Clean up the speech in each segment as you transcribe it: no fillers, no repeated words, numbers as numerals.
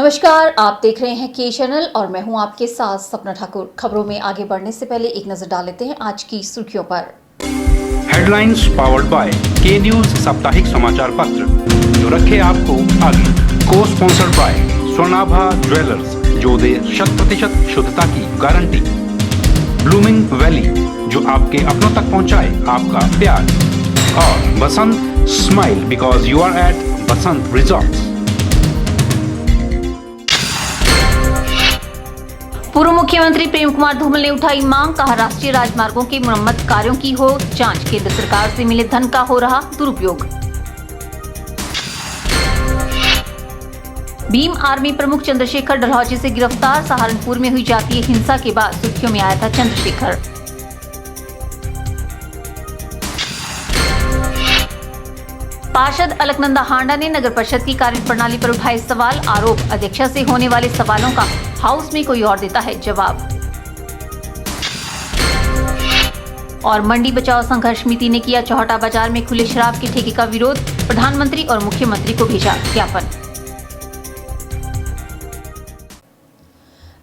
नमस्कार, आप देख रहे हैं के चैनल और मैं हूं आपके साथ सपना ठाकुर। खबरों में आगे बढ़ने से पहले एक नजर डाल लेते हैं आज की सुर्खियों पर। हेडलाइंस पावर्ड बाय के न्यूज साप्ताहिक समाचार पत्र जो रखे आपको आगे। को स्पॉन्सर्ड बाय स्वर्णाभा ज्वेलर्स जो दे 100% शुद्धता की गारंटी। ब्लूमिंग वैली जो आपके अपनों तक पहुंचाए आपका प्यार। और Basant smile because you are at Basant resorts. पूर्व मुख्यमंत्री प्रेम कुमार धूमल ने उठाई मांग, कहा राष्ट्रीय राजमार्गों के मरम्मत कार्यों की हो जांच, केंद्र सरकार से मिले धन का हो रहा दुरुपयोग। भीम आर्मी प्रमुख चंद्रशेखर डलहौजी से गिरफ्तार, सहारनपुर में हुई जातीय हिंसा के बाद सुर्खियों में आया था चंद्रशेखर। पार्षद अलकनंदा हांडा ने नगर परिषद की कार्यप्रणाली पर उठाए सवाल, आरोप अध्यक्षा से होने वाले सवालों का हाउस में कोई और देता है जवाब। और मंडी बचाओ संघर्ष समिति ने किया चौहटा बाजार में खुले शराब के ठेके का विरोध, प्रधानमंत्री और मुख्यमंत्री को भेजा ज्ञापन।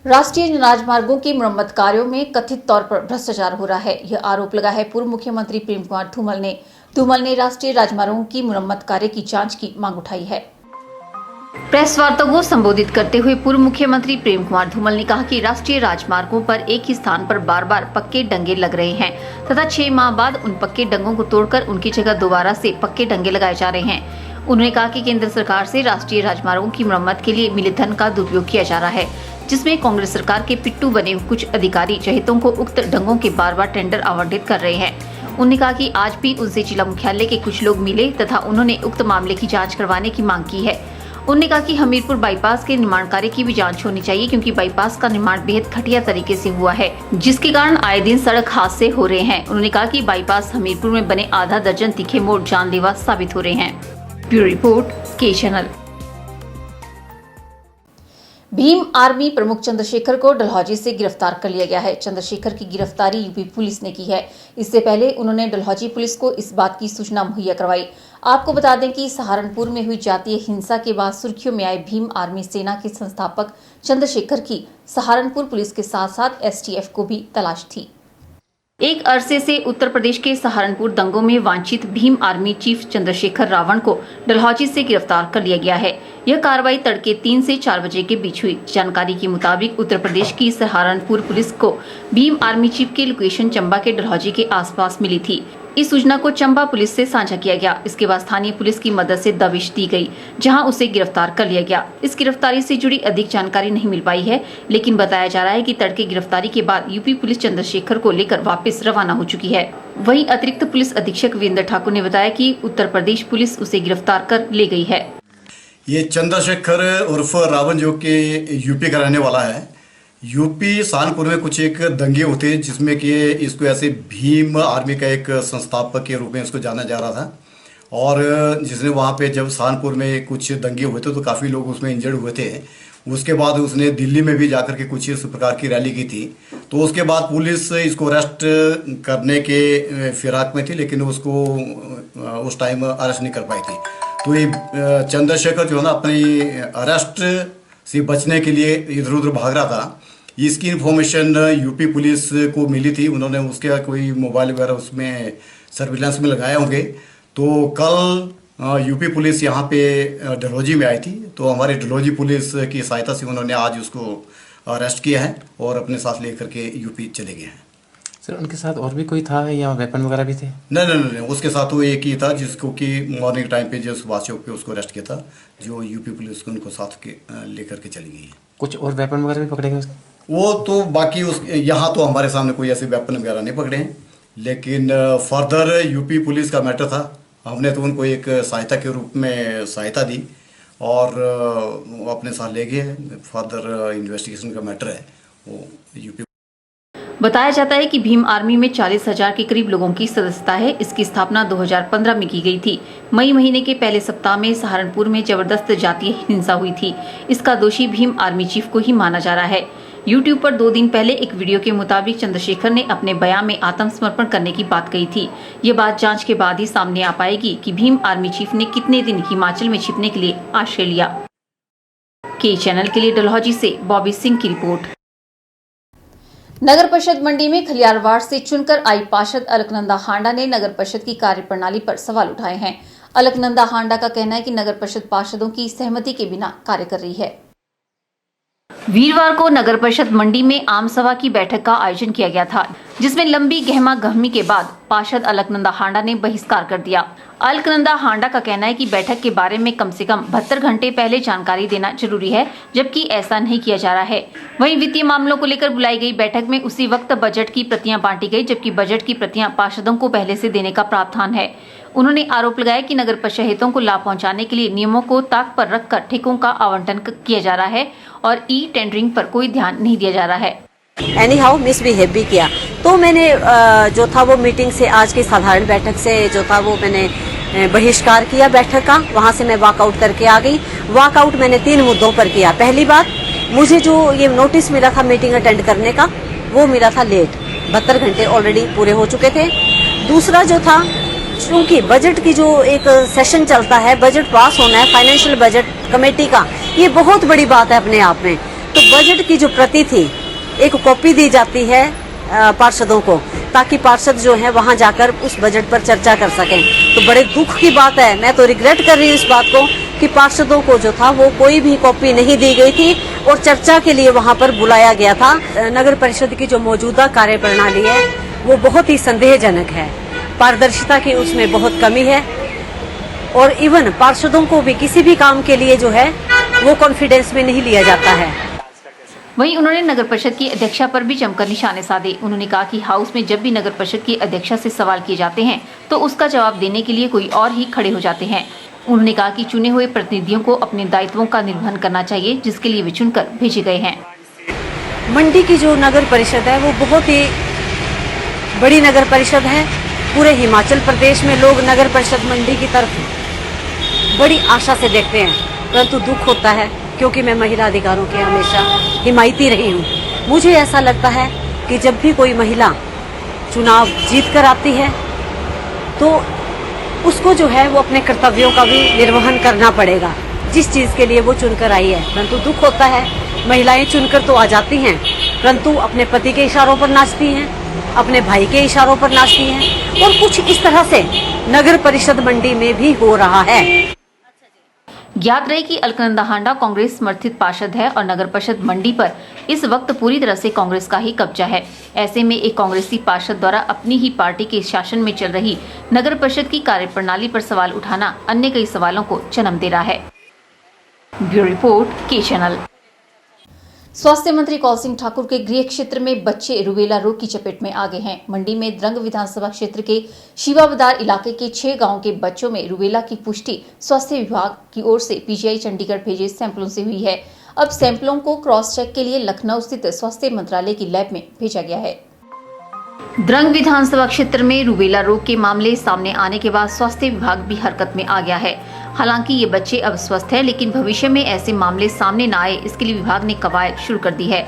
राष्ट्रीय राजमार्गों के मरम्मत कार्यों में कथित तौर पर भ्रष्टाचार हो रहा है, यह आरोप लगा है पूर्व मुख्यमंत्री प्रेम कुमार धूमल ने राष्ट्रीय राजमार्गों की मरम्मत कार्य की जांच की मांग उठाई है। प्रेस वार्ता को संबोधित करते हुए पूर्व मुख्यमंत्री प्रेम कुमार धूमल ने कहा कि राष्ट्रीय राजमार्गों पर एक ही स्थान पर बार बार पक्के डंगे लग रहे हैं तथा 6 माह बाद उन पक्के डंगों को तोड़कर उनकी जगह दोबारा से पक्के डंगे लगाए जा रहे हैं। उन्होंने कहा कि केंद्र सरकार से राष्ट्रीय राजमार्गों की मरम्मत के लिए मिले धन का दुरुपयोग किया जा रहा है, जिसमें कांग्रेस सरकार के पिट्टू बने कुछ अधिकारी चहेतों को उक्त डंगों के बार बार टेंडर आवंटित कर रहे हैं। उन्होंने कहा कि आज भी उनसे जिला मुख्यालय के कुछ लोग मिले तथा उन्होंने उक्त मामले की जांच करवाने की मांग की है। उन्होंने कहा कि हमीरपुर बाईपास के निर्माण कार्य की भी जांच होनी चाहिए, क्योंकि बाईपास का निर्माण बेहद घटिया तरीके से हुआ है, जिसके कारण आए दिन सड़क हादसे हो रहे हैं। उन्होंने कहा कि बाईपास हमीरपुर में बने आधा दर्जन तीखे मोड़ जानलेवा साबित हो रहे हैं। ब्यूरो रिपोर्ट, के चैनल। भीम आर्मी प्रमुख चंद्रशेखर को डलहौजी से गिरफ्तार कर लिया गया है। चंद्रशेखर की गिरफ्तारी यूपी पुलिस ने की है। इससे पहले उन्होंने डलहौजी पुलिस को इस बात की सूचना मुहैया करवाई। आपको बता दें कि सहारनपुर में हुई जातीय हिंसा के बाद सुर्खियों में आए भीम आर्मी सेना के संस्थापक चंद्रशेखर की सहारनपुर पुलिस के साथ साथ एसटीएफ को भी तलाश थी। एक अरसे से उत्तर प्रदेश के सहारनपुर दंगों में वांछित भीम आर्मी चीफ चंद्रशेखर रावण को डलहौजी से गिरफ्तार कर लिया गया है। यह कार्रवाई तड़के 3 से 4 बजे के बीच हुई। जानकारी के मुताबिक उत्तर प्रदेश की सहारनपुर पुलिस को भीम आर्मी चीफ की लोकेशन चंबा के डलहौजी के आसपास मिली थी। इस सूचना को चंबा पुलिस से साझा किया गया। इसके बाद स्थानीय पुलिस की मदद से दबिश दी गई, जहां उसे गिरफ्तार कर लिया गया। इस गिरफ्तारी से जुड़ी अधिक जानकारी नहीं मिल पाई है, लेकिन बताया जा रहा है कि तड़के गिरफ्तारी के बाद यूपी पुलिस चंद्रशेखर को लेकर वापस रवाना हो चुकी है। वहीं अतिरिक्त पुलिस अधीक्षक वीरेंद्र ठाकुर ने बताया कि उत्तर प्रदेश पुलिस उसे गिरफ्तार कर ले गई है। ये चंद्रशेखर उर्फ रावण जो कि यूपी का रहने वाला है, यूपी सहारनपुर में कुछ एक दंगे होते हैं जिसमें कि इसको ऐसे भीम आर्मी का एक संस्थापक के रूप में इसको जाना जा रहा था। और जिसने वहाँ पे जब सहारनपुर में कुछ दंगे हुए थे तो काफ़ी लोग उसमें इंजर्ड हुए थे। उसके बाद उसने दिल्ली में भी जाकर के कुछ इस प्रकार की रैली की थी। तो उसके बाद पुलिस इसको अरेस्ट करने के फिराक में थी, लेकिन उसको उस टाइम अरेस्ट नहीं कर पाई थी। तो ये चंद्रशेखर जो है ना अपनी अरेस्ट से बचने के लिए इधर उधर भाग रहा था। इसकी इन्फॉर्मेशन यूपी पुलिस को मिली थी। उन्होंने उसके कोई मोबाइल वगैरह उसमें सर्विलांस में लगाए होंगे। तो कल यूपी पुलिस यहाँ पे डलहौजी में आई थी, तो हमारी डलहौजी पुलिस की सहायता से उन्होंने आज उसको अरेस्ट किया है और अपने साथ लेकर के यूपी चले गए हैं। सर, उनके साथ और भी कोई था या वेपन वगैरह भी थे? नहीं, उसके साथ वो एक ही था जिसको कि मॉर्निंग टाइम पे जो सुभाष चौक पे उसको अरेस्ट किया था, जो यूपी पुलिस को उनको साथ के लेकर के चली गई है। कुछ और वेपन वगैरह भी पकड़े गए? वो तो बाकी उस यहाँ तो हमारे सामने कोई ऐसे वेपन वगैरह नहीं पकड़े हैं, लेकिन फर्दर यूपी पुलिस का मैटर था। हमने तो उनको एक सहायता के रूप में सहायता दी और वो अपने साथ ले गए। फर्दर इन्वेस्टिगेशन का मैटर है वो यूपी। बताया जाता है कि भीम आर्मी में 40,000 के करीब लोगों की सदस्यता है। इसकी स्थापना 2015 में की गई थी। मई महीने के पहले सप्ताह में सहारनपुर में जबरदस्त जातीय हिंसा हुई थी। इसका दोषी भीम आर्मी चीफ को ही माना जा रहा है। YouTube पर 2 दिन पहले एक वीडियो के मुताबिक चंद्रशेखर ने अपने बयान में आत्मसमर्पण करने की बात कही थी। ये बात जांच के बाद ही सामने आ पाएगी कि भीम आर्मी चीफ ने कितने दिन हिमाचल में छिपने के लिए आश्रय लिया। के चैनल के लिए डलहौजी से बॉबी सिंह की रिपोर्ट। नगर परिषद मंडी में खलियारवाड़ से चुनकर आई पार्षद अलकनंदा हांडा ने नगर परिषद की कार्यप्रणाली पर सवाल उठाए हैं। अलकनंदा हांडा का कहना है कि नगर परिषद पार्षदों की सहमति के बिना कार्य कर रही है। वीरवार को नगर परिषद मंडी में आम सभा की बैठक का आयोजन किया गया था, जिसमें लंबी गहमा गहमी के बाद पार्षद अलकनंदा हांडा ने बहिष्कार कर दिया। अलकनंदा हांडा का कहना है कि बैठक के बारे में कम से कम 72 घंटे पहले जानकारी देना जरूरी है, जबकि ऐसा नहीं किया जा रहा है। वहीं वित्तीय मामलों को लेकर बुलाई गई बैठक में उसी वक्त बजट की प्रतियां बांटी गई, जबकि बजट की प्रतियां पार्षदों को पहले से देने का प्रावधान है। उन्होंने आरोप लगाया कि नगर परिषद हितों को लाभ पहुंचाने के लिए नियमों को ताक पर रखकर ठेकों का आवंटन किया जा रहा है और ई टेंडरिंग पर कोई ध्यान नहीं दिया जा रहा है। एनीहाउ मिसबिहेव भी किया, तो मैंने जो था वो मीटिंग से, आज की साधारण बैठक से जो था वो मैंने बहिष्कार किया बैठक का। वहां से मैं वॉकआउट करके आ गई। वॉकआउट मैंने 3 मुद्दों पर किया। पहली बात, मुझे जो ये नोटिस मिला था मीटिंग अटेंड करने का, वो मिला था लेट। 72 घंटे ऑलरेडी पूरे हो चुके थे। दूसरा जो था, क्योंकि बजट की जो एक सेशन चलता है, बजट पास होना है फाइनेंशियल बजट कमेटी का, ये बहुत बड़ी बात है अपने आप में। तो बजट की जो प्रति थी, एक कॉपी दी जाती है पार्षदों को, ताकि पार्षद जो है वहां जाकर उस बजट पर चर्चा कर सकें। तो बड़े दुख की बात है, मैं तो रिग्रेट कर रही हूँ इस बात को कि पार्षदों को जो था वो कोई भी कॉपी नहीं दी गई थी और चर्चा के लिए वहां पर बुलाया गया था। नगर परिषद की जो मौजूदा कार्यप्रणाली है वो बहुत ही संदेहजनक है। पारदर्शिता की उसमें बहुत कमी है और इवन पार्षदों को भी किसी भी काम के लिए जो है वो कॉन्फिडेंस में नहीं लिया जाता है। वहीं उन्होंने नगर परिषद की अध्यक्षा पर भी जमकर निशाने साधे। उन्होंने कहा कि हाउस में जब भी नगर परिषद की अध्यक्षा से सवाल किए जाते हैं तो उसका जवाब देने के लिए कोई और ही खड़े हो जाते हैं। उन्होंने कहा कि चुने हुए प्रतिनिधियों को अपने दायित्वों का निर्वहन करना चाहिए, जिसके लिए वे चुनकर भेजे गए हैं। मंडी की जो नगर परिषद है वो बहुत ही बड़ी नगर परिषद है। पूरे हिमाचल प्रदेश में लोग नगर परिषद मंडी की तरफ बड़ी आशा से देखते हैं, परंतु दुख होता है क्योंकि मैं महिला अधिकारों के हमेशा हिमायती रही हूँ। मुझे ऐसा लगता है कि जब भी कोई महिला चुनाव जीत कर आती है तो उसको जो है वो अपने कर्तव्यों का भी निर्वहन करना पड़ेगा, जिस चीज़ के लिए वो चुनकर आई है। परंतु दुख होता है, महिलाएं चुनकर तो आ जाती हैं, परंतु अपने पति के इशारों पर नाचती हैं, अपने भाई के इशारों पर नाचती हैं, और कुछ इस तरह से नगर परिषद मंडी में भी हो रहा है। ज्ञात रहे कि अलकनंदा हांडा कांग्रेस समर्थित पार्षद है और नगर परिषद मंडी पर इस वक्त पूरी तरह से कांग्रेस का ही कब्जा है। ऐसे में एक कांग्रेसी पार्षद द्वारा अपनी ही पार्टी के शासन में चल रही नगर परिषद की कार्यप्रणाली पर सवाल उठाना अन्य कई सवालों को जन्म दे रहा है। ब्यूरो रिपोर्ट, के चैनल। स्वास्थ्य मंत्री कौल सिंह ठाकुर के गृह क्षेत्र में बच्चे रूबेला रोग की चपेट में आ गए हैं। मंडी में द्रंग विधानसभा क्षेत्र के शिवाबदार इलाके के 6 गांवों के बच्चों में रूबेला की पुष्टि स्वास्थ्य विभाग की ओर से पीजीआई चंडीगढ़ भेजे सैंपलों से हुई है। अब सैंपलों को क्रॉस चेक के लिए लखनऊ स्थित स्वास्थ्य मंत्रालय की लैब में भेजा गया है। द्रंग विधानसभा क्षेत्र में रूबेला रोग के मामले सामने आने के बाद स्वास्थ्य विभाग भी हरकत में आ गया है। हालांकि ये बच्चे अब स्वस्थ हैं, लेकिन भविष्य में ऐसे मामले सामने न आए, इसके लिए विभाग ने कवायद शुरू कर दी है।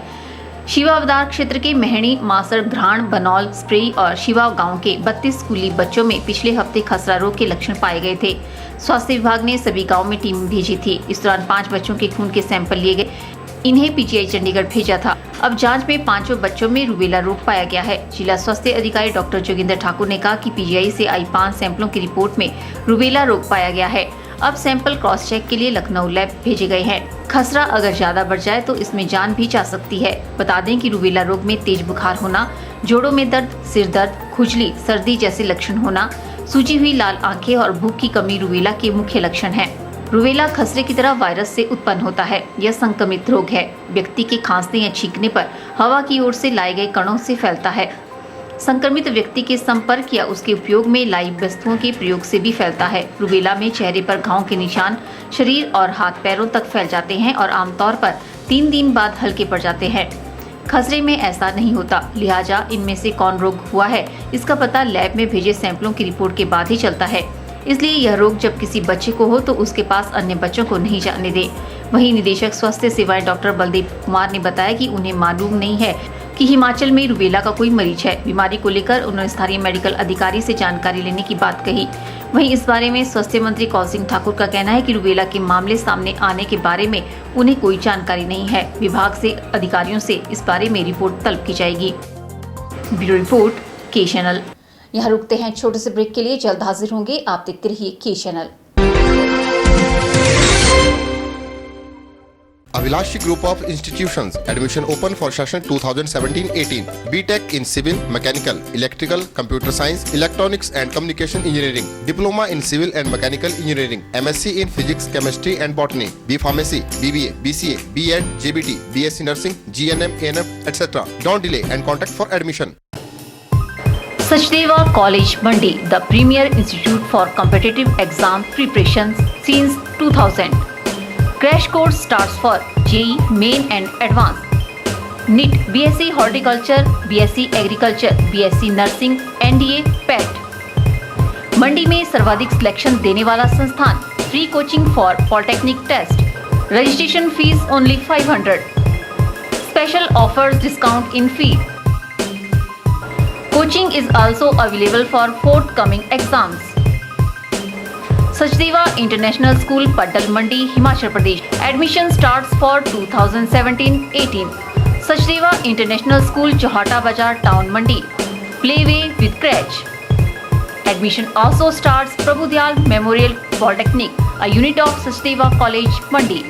शिवावदार क्षेत्र के मेहणी, मासर, घ्राण, बनौल, स्प्रे और शिवा गांव के 32 स्कूली बच्चों में पिछले हफ्ते खसरा रोग के लक्षण पाए गए थे। स्वास्थ्य विभाग ने सभी गाँव में टीम भेजी थी। इस दौरान 5 बच्चों के खून के सैंपल लिए गए। इन्हें पीजीआई चंडीगढ़ भेजा था। अब जांच में 5 बच्चों में रूबेला रोग पाया गया है। जिला स्वास्थ्य अधिकारी डॉक्टर जोगिंदर ठाकुर ने कहा कि पीजीआई से आई 5 सैंपलों की रिपोर्ट में रूबेला रोग पाया गया है। अब सैंपल क्रॉस चेक के लिए लखनऊ लैब भेजे गए हैं। खसरा अगर ज्यादा बढ़ जाए तो इसमें जान भी जा सकती है। बता दें कि रूबेला रोग में तेज बुखार होना, जोड़ों में दर्द, सिर दर्द, खुजली, सर्दी जैसे लक्षण होना, सूजी हुई लाल आंखें और भूख की कमी रूबेला के मुख्य लक्षण हैं। रूबेला खसरे की तरह वायरस से उत्पन्न होता है। यह संक्रमित रोग है। व्यक्ति के खांसने या छींकने पर हवा की ओर से लाए गए कणों से फैलता है। संक्रमित व्यक्ति के संपर्क या उसके उपयोग में लाई वस्तुओं के प्रयोग से भी फैलता है। रूबेला में चेहरे पर घाव के निशान शरीर और हाथ पैरों तक फैल जाते हैं और आमतौर पर 3 दिन बाद हल्के पड़ जाते हैं। खसरे में ऐसा नहीं होता, लिहाजा इनमें से कौन रोग हुआ है इसका पता लैब में भेजे सैंपलों की रिपोर्ट के बाद ही चलता है। इसलिए यह रोग जब किसी बच्चे को हो तो उसके पास अन्य बच्चों को नहीं जाने दे। वहीं निदेशक स्वास्थ्य सेवाएं डॉक्टर बलदेव कुमार ने बताया कि उन्हें मालूम नहीं है कि हिमाचल में रूबेला का कोई मरीज है। बीमारी को लेकर उन्होंने स्थानीय मेडिकल अधिकारी से जानकारी लेने की बात कही। वहीं इस बारे में स्वास्थ्य मंत्री कौल सिंह ठाकुर का कहना है कि रूबेला के मामले सामने आने के बारे में उन्हें कोई जानकारी नहीं है। विभाग से अधिकारियों से इस बारे में रिपोर्ट तलब की जाएगी। ब्यूरो रिपोर्ट, के चैनल। यहाँ रुकते हैं छोटे से ब्रेक के लिए, जल्द हाजिर होंगे। आप देखते रहिए के channel. Avilashi Group of Institutions. Admission open for session 2017-18. BTech in Civil, Mechanical, Electrical, Computer Science, Electronics and Communication Engineering. Diploma in Civil and Mechanical Engineering. MSc in Physics, Chemistry and Botany. B Pharmacy, BBA, BCA, BEd, JBT, BSc Nursing, GNM, ANM, etc. Don't delay and contact for admission. Sachdeva College, Mandi, the premier institute for competitive exam preparation since 2000. Crash course starts for JEE, Main and Advanced. NEET, BSc Horticulture, BSc Agriculture, BSc Nursing, NDA, PET. Mandi में सर्वाधिक selection देने वाला संस्थान। Free coaching for polytechnic test. Registration fees only 500। Special offers discount in fee. Coaching is also available for forthcoming exams. Sachdeva International School, Paddal Mandi, Himachal Pradesh. Admission starts for 2017-18. Sachdeva International School, Johata Bazar, Town Mandi. Playway with crèche. Admission also starts Prabhudyal Memorial Polytechnic, a unit of Sachdeva College, Mandi.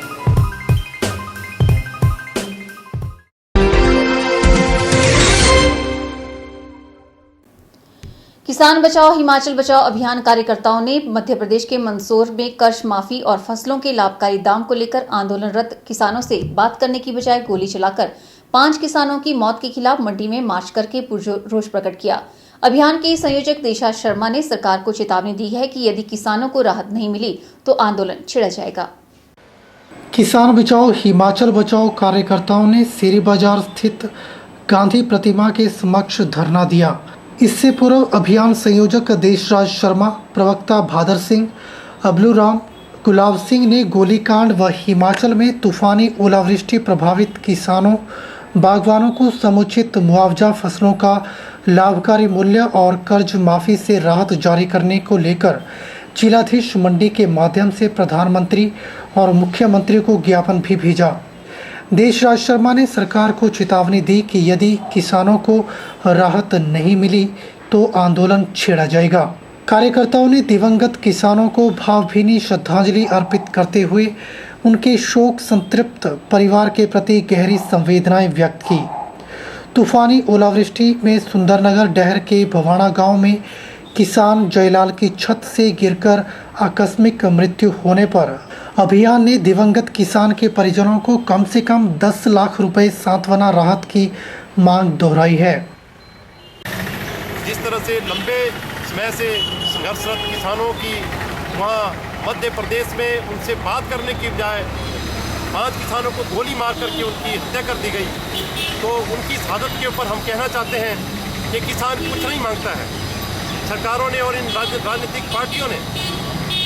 किसान बचाओ हिमाचल बचाओ अभियान कार्यकर्ताओं ने मध्य प्रदेश के मंदसौर में कर्ज माफी और फसलों के लाभकारी दाम को लेकर आंदोलनरत किसानों से बात करने की बजाय गोली चलाकर 5 किसानों की मौत के खिलाफ मंडी में मार्च करके पुरजोर रोष प्रकट किया। अभियान के संयोजक देशा शर्मा ने सरकार को चेतावनी दी है कि यदि किसानों को राहत नहीं मिली तो आंदोलन छिड़ा जाएगा। किसान बचाओ हिमाचल बचाओ कार्यकर्ताओं ने शेरी बाजार स्थित गांधी प्रतिमा के समक्ष धरना दिया। इससे पूर्व अभियान संयोजक देशराज शर्मा, प्रवक्ता भादर सिंह, अबलू राम, गुलाब सिंह ने गोलीकांड व हिमाचल में तूफानी ओलावृष्टि प्रभावित किसानों बागवानों को समुचित मुआवजा, फसलों का लाभकारी मूल्य और कर्ज माफी से राहत जारी करने को लेकर जिलाधीश मंडी के माध्यम से प्रधानमंत्री और मुख्यमंत्री को ज्ञापन भी भेजा। देशराज शर्मा ने सरकार को चेतावनी दी कि यदि किसानों को राहत नहीं मिली तो आंदोलन छेड़ा जाएगा। कार्यकर्ताओं ने दिवंगत किसानों को भावभीनी श्रद्धांजलि अर्पित करते हुए उनके शोक संतृप्त परिवार के प्रति गहरी संवेदनाएं व्यक्त की। तूफानी ओलावृष्टि में सुंदरनगर डहर के भवाना गांव में किसान जयलाल की छत से गिरकर आकस्मिक मृत्यु होने पर अभियान ने दिवंगत किसान के परिजनों को कम से कम 10 लाख रुपए सांत्वना राहत की मांग दोहराई है। जिस तरह से लंबे समय से संघर्षरत किसानों की वहाँ मध्य प्रदेश में उनसे बात करने की बजाय 5 किसानों को गोली मार करके उनकी हत्या कर दी गई, तो उनकी इस आदत के ऊपर हम कहना चाहते हैं कि किसान कुछ नहीं मांगता है। सरकारों ने और इन राजनीतिक पार्टियों ने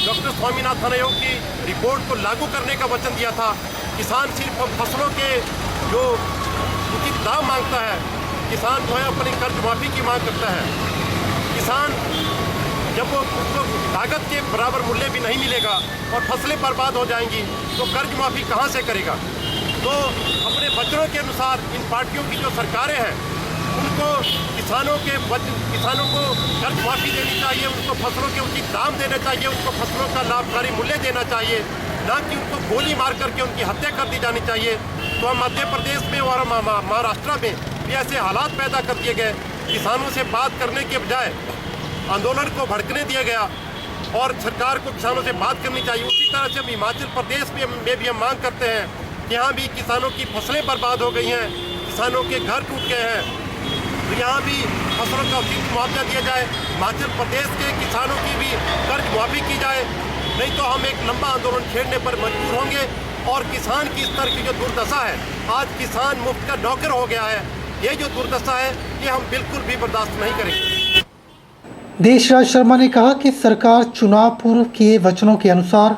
डॉक्टर स्वामीनाथन आयोग की रिपोर्ट को लागू करने का वचन दिया था। किसान सिर्फ फसलों के जो उचित दाम मांगता है, किसान जो है अपनी कर्ज माफी की मांग करता है। किसान जब वो उसको लागत के बराबर मूल्य भी नहीं मिलेगा और फसलें बर्बाद हो जाएंगी तो कर्ज माफी कहाँ से करेगा। तो अपने वचनों के अनुसार इन पार्टियों की जो सरकारें हैं उनको किसानों को कर्ज माफी देनी चाहिए, उनको फसलों के उचित दाम देने चाहिए, उनको फसलों का लाभकारी मूल्य देना चाहिए, ना कि उनको गोली मार करके उनकी हत्या कर दी जानी चाहिए। तो हम मध्य प्रदेश में और महाराष्ट्र में भी ऐसे हालात पैदा कर दिए गए। किसानों से बात करने के बजाय आंदोलन को भड़कने दिया गया और सरकार को किसानों से बात करनी चाहिए। उसी तरह से हम हिमाचल प्रदेश में भी हम मांग करते हैं कि यहाँ भी किसानों की फसलें बर्बाद हो गई हैं, किसानों के घर टूट गए हैं, तो यहाँ भी फसलों का उचित मुआवजा दिया जाए। हिमाचल प्रदेश के किसानों की भी कर्ज माफी की जाए, नहीं तो हम एक लंबा आंदोलन छेड़ने पर मजबूर होंगे। और किसान की स्तर की जो दुर्दशा है, आज किसान मुफ्त का नौकर हो गया है, ये जो दुर्दशा है ये हम बिल्कुल भी बर्दाश्त नहीं करेंगे। देशराज शर्मा ने कहा कि सरकार चुनाव पूर्व किए वचनों के अनुसार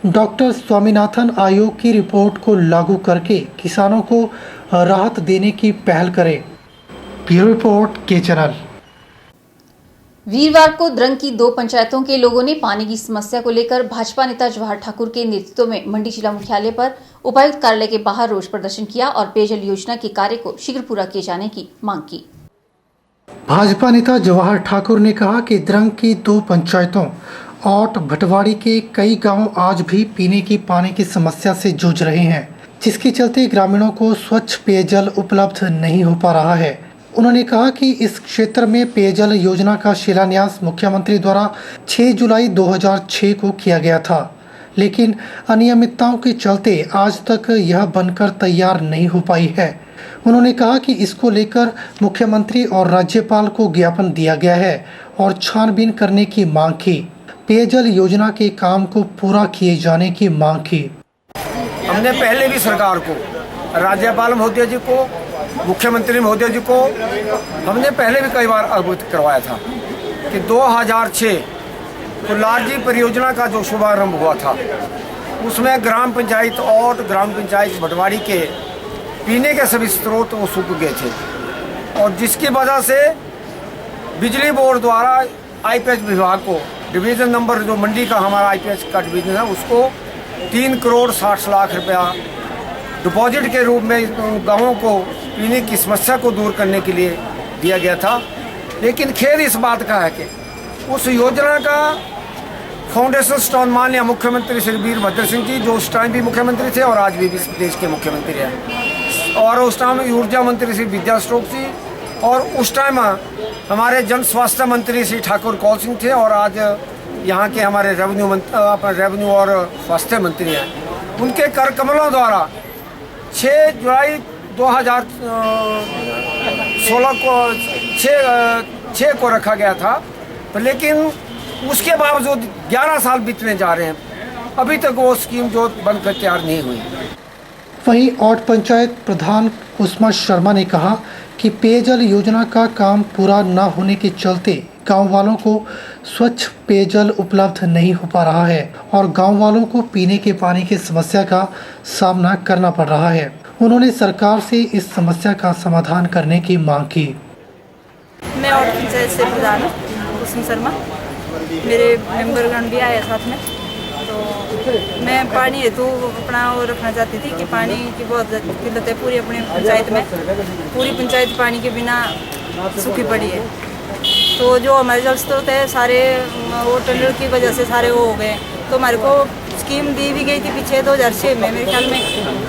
डॉक्टर स्वामीनाथन आयोग की रिपोर्ट को लागू करके किसानों को राहत देने की पहल करे। ब्यूरो रिपोर्ट, के चैनल। वीरवार को द्रंग की 2 पंचायतों के लोगों ने पानी की समस्या को लेकर भाजपा नेता जवाहर ठाकुर के नेतृत्व में मंडी जिला मुख्यालय पर उपायुक्त कार्यालय के बाहर रोष प्रदर्शन किया और पेयजल योजना के कार्य को शीघ्र पूरा किए जाने की मांग की। भाजपा नेता जवाहर ठाकुर ने कहा कि द्रंग की 2 पंचायतों और भटवाड़ी के कई गांव आज भी पीने की पानी की समस्या से जूझ रहे हैं, जिसके चलते ग्रामीणों को स्वच्छ पेयजल उपलब्ध नहीं हो पा रहा है। उन्होंने कहा कि इस क्षेत्र में पेयजल योजना का शिलान्यास मुख्यमंत्री द्वारा 6 जुलाई 2006 को किया गया था, लेकिन अनियमितताओं के चलते आज तक यह बनकर तैयार नहीं हो पाई है। उन्होंने कहा कि इसको लेकर मुख्यमंत्री और राज्यपाल को ज्ञापन दिया गया है और छानबीन करने की मांग की। पेयजल योजना के काम को पूरा किए जाने की मांग की। हमने पहले भी सरकार को, राज्यपाल महोदय जी को, मुख्यमंत्री महोदय जी को हमने पहले भी कई बार अवगत करवाया था कि 2006 को लाडली परियोजना का जो शुभारंभ हुआ था उसमें ग्राम पंचायत और ग्राम पंचायत भटवाड़ी के पीने के सभी स्रोत वो सूख गए थे और जिसकी वजह से बिजली बोर्ड द्वारा आईपीएच विभाग को डिवीज़न नंबर जो मंडी का हमारा आईपीएच का डिवीज़न है उसको 3 करोड़ 60 लाख रुपया डिपॉजिट के रूप में गाँवों को पीने की समस्या को दूर करने के लिए दिया गया था। लेकिन खेद इस बात का है कि उस योजना का फाउंडेशन स्टोन माननीय मुख्यमंत्री श्री वीरभद्र सिंह जी, जो उस टाइम भी मुख्यमंत्री थे और आज भी इस देश के मुख्यमंत्री हैं, और उस टाइम ऊर्जा मंत्री श्री विद्या स्टोक जी, और उस टाइम हमारे जन स्वास्थ्य मंत्री श्री ठाकुर कौल सिंह थे, और आज यहाँ के हमारे रेवेन्यू और स्वास्थ्य मंत्री हैं। उनके कर कमलों द्वारा 6 जुलाई 2016 को 6 को रखा गया था, तो लेकिन उसके बावजूद 11 साल बीतने जा रहे हैं, अभी तक वो स्कीम जो बनकर तैयार नहीं हुई। वहीं औट पंचायत प्रधान कुसुमा शर्मा ने कहा कि पेयजल योजना का काम पूरा न होने के चलते गांव वालों को स्वच्छ पेयजल उपलब्ध नहीं हो पा रहा है और गांव वालों को पीने के पानी की समस्या का सामना करना पड़ रहा है। उन्होंने सरकार से इस समस्या का समाधान करने की मांग की। मैं औट पंचायत से प्रधान हूँ कुसुम शर्मा, मेरे मेंबरगण भी आए साथ में, तो मैं पानी हेतु अपना वो रखना चाहती थी कि पानी की बहुत किल्लत है पूरी अपनी पंचायत में। पूरी पंचायत पानी के बिना सूखी पड़ी है, तो जो हमारे जल स्रोत है सारे वो टेंडर की वजह से सारे वो हो गए। तो हमारे को स्कीम दी भी गई थी पीछे 2006 में मेरे ख्याल में,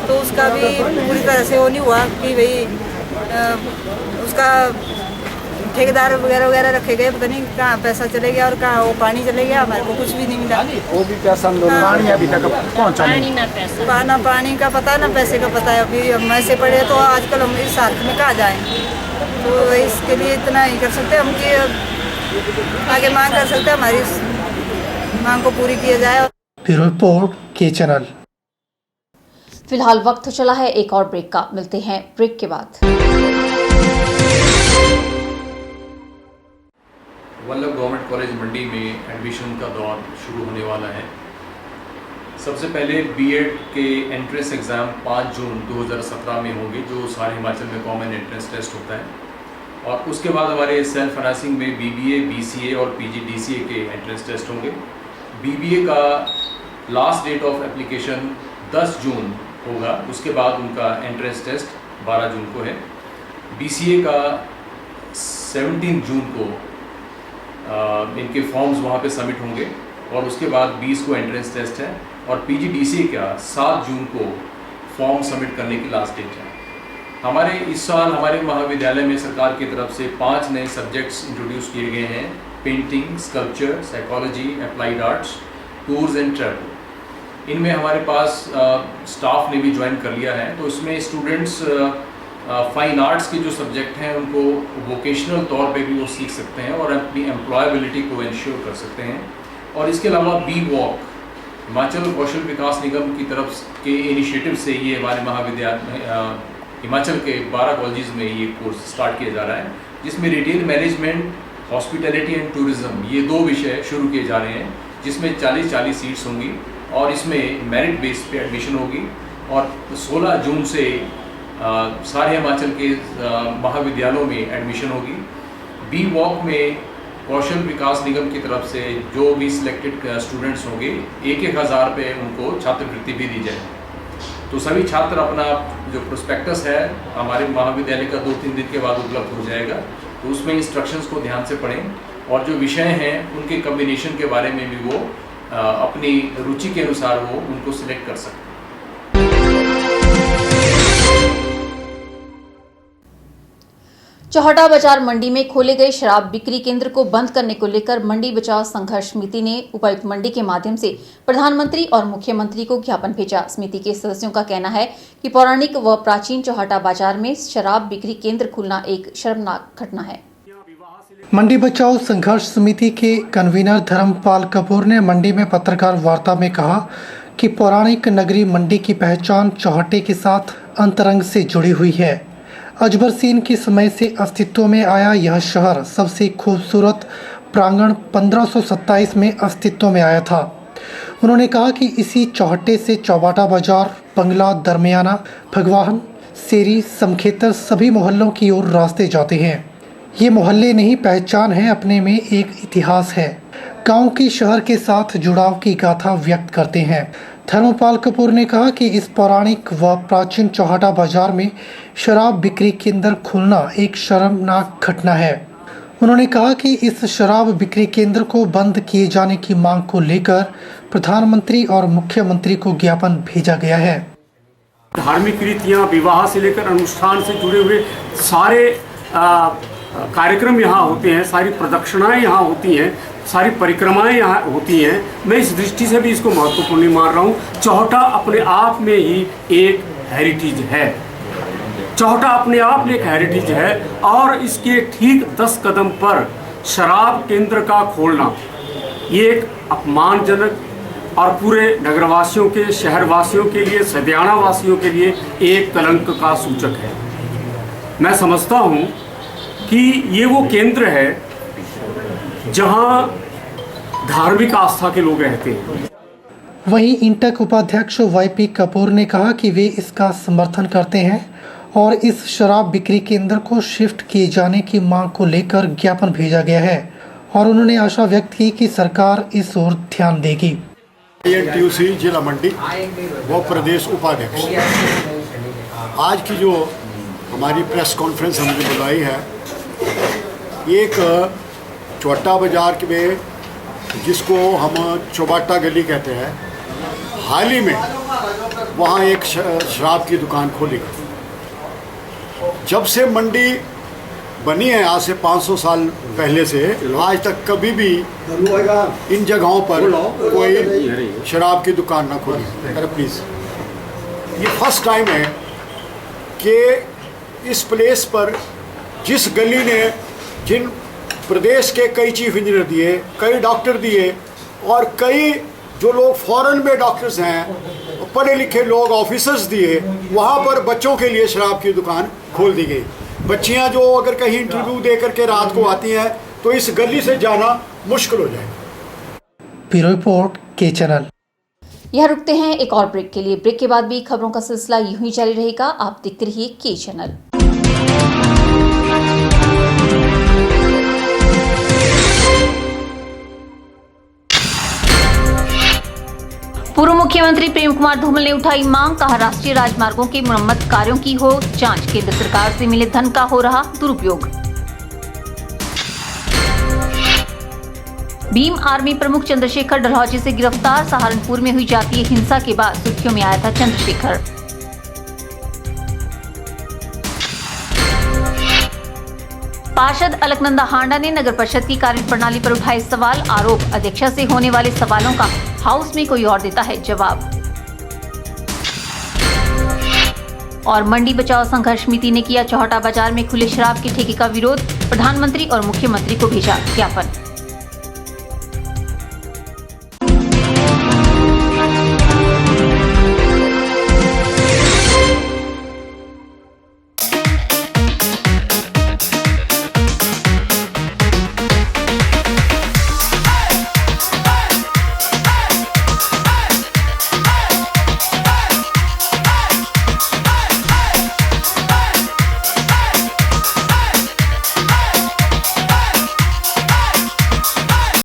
तो उसका भी पूरी तरह से वो नहीं हुआ कि भाई उसका ठेकेदार वगैरह वगैरह रखे गए, पता नहीं कहाँ पैसा चले गया और कहाँ वो पानी चले गया, हमारे को कुछ भी नहीं मिला। वो भी पैसा पानी अभी तक पहुँचा नहीं, ना पानी का पता ना पैसे का पता है। अभी हम ऐसे पड़े तो आजकल हम इस हालत में कहाँ जाएँ, तो इसके लिए इतना ही कर सकते हम कि आगे मांग कर सकते हैं, हमारी मांग को पूरी किया जाए। ब्यूरो रिपोर्ट के चैनल। फिलहाल वक्त चला है एक और ब्रेक का, मिलते हैं ब्रेक के बाद। वल्लभ गवर्नमेंट कॉलेज मंडी में एडमिशन का दौर शुरू होने वाला है। सबसे पहले बीएड के एंट्रेंस एग्ज़ाम 5 जून 2017 में होंगे, जो सारे हिमाचल में कॉमन एंट्रेंस टेस्ट होता है, और उसके बाद हमारे सेल्फ फाइनेंसिंग में बीबीए, बीसीए और पीजीडीसीए के एंट्रेंस टेस्ट होंगे। बीबीए का लास्ट डेट ऑफ एप्लीकेशन 10 जून होगा, उसके बाद उनका एंट्रेंस टेस्ट 12 जून को है। बीसीए का 17 जून को इनके फॉर्म्स वहाँ पे सबमिट होंगे और उसके बाद 20 को एंट्रेंस टेस्ट है, और पीजीडीसीए का 7 जून को फॉर्म सबमिट करने की लास्ट डेट है। हमारे इस साल हमारे महाविद्यालय में सरकार की तरफ से 5 नए सब्जेक्ट्स इंट्रोड्यूस किए गए हैं: painting, sculpture, psychology, applied arts, tours and travel. इनमें हमारे पास स्टाफ ने भी ज्वाइन कर लिया है, तो इसमें स्टूडेंट्स फाइन आर्ट्स के जो सब्जेक्ट हैं उनको वोकेशनल तौर पे भी वो सीख सकते हैं और अपनी एम्प्लॉयबिलिटी को इंश्योर कर सकते हैं। और इसके अलावा बी वॉक, हिमाचल कौशल विकास निगम की तरफ के इनिशिएटिव से ये हमारे महाविद्यालय हिमाचल के 12 कॉलेजेस में ये कोर्स स्टार्ट किया जा रहा है, जिसमें retail management, hospitality and tourism, ये 2 विषय शुरू किए जा रहे हैं, जिसमें 40 सीट्स होंगी और इसमें मेरिट बेस पे एडमिशन होगी। और 16 जून से सारे हिमाचल के महाविद्यालयों में एडमिशन होगी। बी वॉक में कौशल विकास निगम की तरफ से जो भी सिलेक्टेड स्टूडेंट्स होंगे 1,000 रुपये उनको छात्रवृत्ति भी दी जाए। तो सभी छात्र अपना जो प्रोस्पेक्टस है हमारे महाविद्यालय का 2-3 दिन के बाद उपलब्ध हो जाएगा, तो उसमें इंस्ट्रक्शंस को ध्यान से पढ़ें और जो विषय हैं उनके कम्बिनेशन के बारे में भी वो अपनी रुचि के अनुसार वो उनको सिलेक्ट कर सकते हैं। चौहटा बाजार मंडी में खोले गए शराब बिक्री केंद्र को बंद करने को लेकर मंडी बचाओ संघर्ष समिति ने उपायुक्त मंडी के माध्यम से प्रधानमंत्री और मुख्यमंत्री को ज्ञापन भेजा। समिति के सदस्यों का कहना है कि पौराणिक व प्राचीन चौहटा बाजार में शराब बिक्री केंद्र खुलना एक शर्मनाक घटना है। मंडी बचाओ संघर्ष समिति के कन्वीनर धर्मपाल कपूर ने मंडी में पत्रकार वार्ता में कहा कि पौराणिक नगरी मंडी की पहचान चौहटे के साथ अंतरंग से जुड़ी हुई है। अजबर सीन के समय से अस्तित्व में आया यह शहर सबसे खूबसूरत प्रांगण 1527 में अस्तित्व में आया था। उन्होंने कहा कि इसी चौहट्टे से चौबाटा बाजार, बंगला, दरमियाना, भगवान, सेरी, समखेतर सभी मोहल्लों की ओर रास्ते जाते हैं। ये मोहल्ले नहीं पहचान है, अपने में एक इतिहास है, गांव की शहर के साथ जुड़ाव की गाथा व्यक्त करते हैं। धर्मपाल कपूर ने कहा कि इस पौराणिक व प्राचीन चौहटा बाजार में शराब बिक्री केंद्र खुलना एक शर्मनाक घटना है। उन्होंने कहा कि इस शराब बिक्री केंद्र को बंद किए जाने की मांग को लेकर प्रधानमंत्री और मुख्यमंत्री को ज्ञापन भेजा गया है। धार्मिक रीतियाँ, विवाह से लेकर अनुष्ठान से जुड़े हुए सारे कार्यक्रम यहाँ होते हैं, सारी प्रदक्षिणाएं यहाँ होती हैं, सारी परिक्रमाएं यहाँ होती हैं। मैं इस दृष्टि से भी इसको महत्वपूर्ण मान रहा हूँ। चौहटा अपने आप में ही एक हेरिटेज है, चौहटा अपने आप में एक हेरिटेज है और इसके ठीक 10 कदम पर शराब केंद्र का खोलना ये एक अपमानजनक और पूरे नगरवासियों के, शहरवासियों के लिए, सदियाना वासियों के लिए एक कलंक का सूचक है। मैं समझता हूँ कि ये वो केंद्र है जहाँ धार्मिक आस्था के लोग रहते हैं। वहीं इंटक उपाध्यक्ष वाईपी कपूर ने कहा कि वे इसका समर्थन करते हैं और इस शराब बिक्री केंद्र को शिफ्ट किए जाने की मांग को लेकर ज्ञापन भेजा गया है और उन्होंने आशा व्यक्त की कि सरकार इस ओर ध्यान देगी। TUC जिला मंडी व प्रदेश उपाध्यक्ष, आज की जो हमारी प्रेस कॉन्फ्रेंस हमने बुलाई है, एक चौहटा बाजार में जिसको हम चौबाटा गली कहते हैं, हाल ही में वहाँ एक शराब की दुकान खोली गई। जब से मंडी बनी है, आज से 500 साल पहले से आज तक कभी भी इन जगहों पर कोई शराब की दुकान ना खोली। अरे प्लीज़, ये फर्स्ट टाइम है कि इस प्लेस पर जिस गली ने जिन प्रदेश के कई चीफ इंजीनियर दिए, कई डॉक्टर दिए और कई जो लोग फॉरेन में डॉक्टर्स हैं, पढ़े लिखे लोग ऑफिसर्स दिए, वहाँ पर बच्चों के लिए शराब की दुकान खोल दी गई। बच्चियाँ जो अगर कहीं इंटरव्यू दे करके रात को आती हैं तो इस गली से जाना मुश्किल हो जाएगा। ब्यूरो रिपोर्ट के चैनल। यहाँ रुकते हैं एक और ब्रेक के लिए। ब्रेक के बाद भी खबरों का सिलसिला यूं ही जारी रहेगा। आप देखते रहिए के चैनल। पूर्व मुख्यमंत्री प्रेम कुमार धूमल ने उठाई मांग, कहा राष्ट्रीय राजमार्गों के मरम्मत कार्यों की हो जांच, केंद्र सरकार से मिले धन का हो रहा दुरुपयोग। भीम आर्मी प्रमुख चंद्रशेखर डलहौजी से गिरफ्तार, सहारनपुर में हुई जातीय हिंसा के बाद सुर्खियों में आया था चंद्रशेखर। पार्षद अलकनंदा हांडा ने नगर परिषद की कार्यप्रणाली पर उठाए सवाल, आरोप अध्यक्षा से होने वाले सवालों का हाउस में कोई और देता है जवाब। और मंडी बचाओ संघर्ष समिति ने किया चौहटा बाजार में खुले शराब के ठेके का विरोध, प्रधानमंत्री और मुख्यमंत्री को भेजा ज्ञापन।